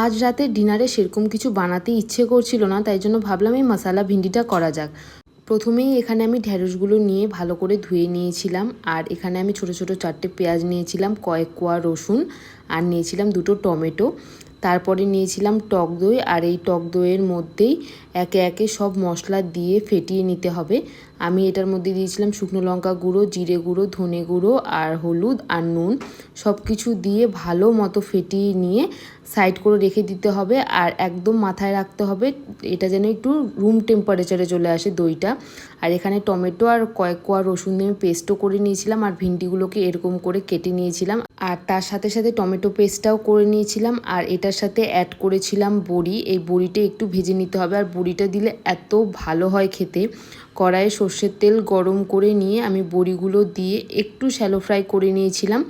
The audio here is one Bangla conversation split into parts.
আজ রাতে ডিনারে সেরকম কিছু বানাতে ইচ্ছে করছিল না, তাই জন্য ভাবলাম এই মশলা ভিন্ডিটা করা যাক। প্রথমেই এখানে আমি ঢ্যাঁড়সগুলো নিয়ে ভালো করে ধুয়ে নিয়েছিলাম। আর এখানে আমি ছোট ছোট 4টে পেঁয়াজ নিয়েছিলাম, কয়েক কোয়া রসুন, আর নিয়েছিলাম 2টো টমেটো। তারপরে নিয়েছিলাম টক দই, আর এই টক দইয়ের মধ্যেই একে একে সব মশলা দিয়ে ফেটিয়ে নিতে হবে। আমি এটার মধ্যে দিয়েছিলাম শুকনো লঙ্কা গুঁড়ো, জিরে গুঁড়ো, ধনে গুঁড়ো, আর হলুদ আর নুন। সব কিছু দিয়ে ভালো মতো ফেটিয়ে নিয়ে সাইড করে রেখে দিতে হবে। আর একদম মাথায় রাখতে হবে এটা যেন একটু রুম টেম্পারেচারে চলে আসে দইটা। আর এখানে টমেটো আর কয়েক কোয়া রসুন দিয়ে পেস্টও করে নিয়েছিলাম, আর ভিন্ডিগুলোকে এরকম করে কেটে নিয়েছিলাম। আর তার সাথে সাথে টমেটো পেস্টটাও করে নিয়েছিলাম। আর এটার সাথে অ্যাড করেছিলাম বড়ি। এই বড়িটা একটু ভেজে নিতে হবে, আর বড়িটা দিলে এত ভালো হয় খেতে। কড়াইয়ে সর্ষের তেল গরম করে নিয়ে আমি বড়িগুলো দিয়ে একটু শ্যালো ফ্রাই করে নিয়েছিলাম।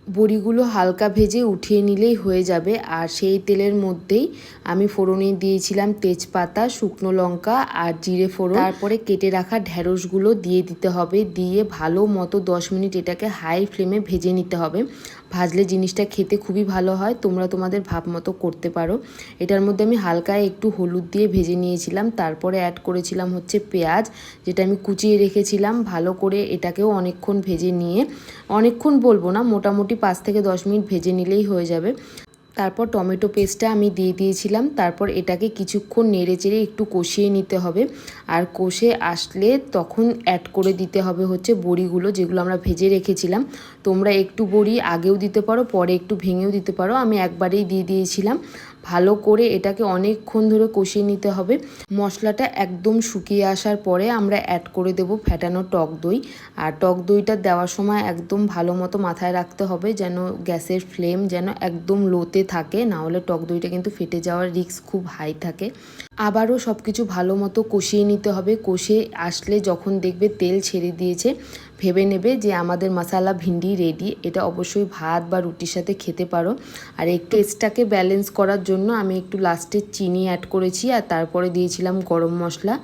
বড়িগুলো হালকা ভেজে উঠিয়ে নিলেই হয়ে যাবে। আর সেই তেলের মধ্যেই আমি ফোড়নে দিয়েছিলাম তেজপাতা, শুকনো লঙ্কা আর জিরে ফোড়ন। তারপরে কেটে রাখা ঢ্যাঁড়সগুলো দিয়ে দিতে হবে, দিয়ে ভালো মতো 10 মিনিট এটাকে হাই ফ্লেমে ভেজে নিতে হবে। ভাজলে জিনিসটা খেতে খুবই ভালো হয়। তোমরা তোমাদের ভাব মতো করতে পারো। এটার মধ্যে আমি হালকা একটু হলুদ দিয়ে ভেজে নিয়েছিলাম। তারপরে অ্যাড করেছিলাম হচ্ছে পেঁয়াজ, যেটা আমি কুচিয়ে রেখেছিলাম। ভালো করে এটাকেও অনেকক্ষণ ভেজে নিয়ে, অনেকক্ষণ বলবো না, মোটামুটি 5 থেকে 10 মিনিট ভেজে নিলেই হয়ে যাবে। তারপর টমেটো পেস্টটা আমি দিয়ে দিয়েছিলাম। তারপর এটাকে কিছুক্ষণ নেড়ে চেড়ে একটু কষিয়ে নিতে হবে। আর কষে আসলে তখন অ্যাড করে দিতে হবে হচ্ছে বড়িগুলো, যেগুলো আমরা ভেজে রেখেছিলাম। তোমরা একটু বড়ি আগেও দিতে পারো, পরে একটু ভেঙেও দিতে পারো। আমি একবারেই দিয়ে দিয়েছিলাম। ভালো করে এটাকে অনেকক্ষণ ধরে কষিয়ে নিতে হবে। মশলাটা একদম শুকিয়ে আসার পরে আমরা অ্যাড করে দেব ফ্যাটানো টক দই। আর টক দইটা দেওয়ার সময় একদম ভালো মতো মাথায় রাখতে হবে যেন গ্যাসের ফ্লেম যেন একদম লোতে থাকে, না হলে টক দইটা কিন্তু ফেটে যাওয়ার রিস্ক খুব হাই থাকে। আবারও সব কিছু ভালো মতো কষিয়ে নিতে হবে। কষিয়ে আসলে যখন দেখবে তেল ছেড়ে দিয়েছে, ভেবে নেবে যে আমাদের মশলা ভিন্ডি রেডি। এটা অবশ্যই ভাত বা রুটির সাথে খেতে পারো। আর এই টেস্টটাকে ব্যালেন্স করার জন্য আমি একটু লাস্টে চিনি অ্যাড করেছি, আর তারপরে দিয়েছিলাম গরম মশলা।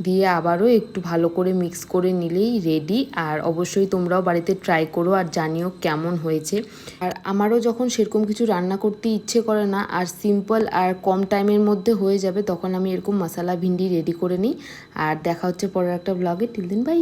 দিয়ে আবারও একটু ভালো করে মিক্স করে নিলেই রেডি। আর অবশ্যই তোমরাও বাড়িতে ট্রাই করো আর জানিও কেমন হয়েছে। আর আমারও যখন সেরকম কিছু রান্না করতে ইচ্ছে করে না, আর সিম্পল আর কম টাইমের মধ্যে হয়ে যাবে, তখন আমি এরকম মশলা ভিন্ডি রেডি করে নিই। আর দেখা হচ্ছে পরের একটা ব্লগে। Till then, by.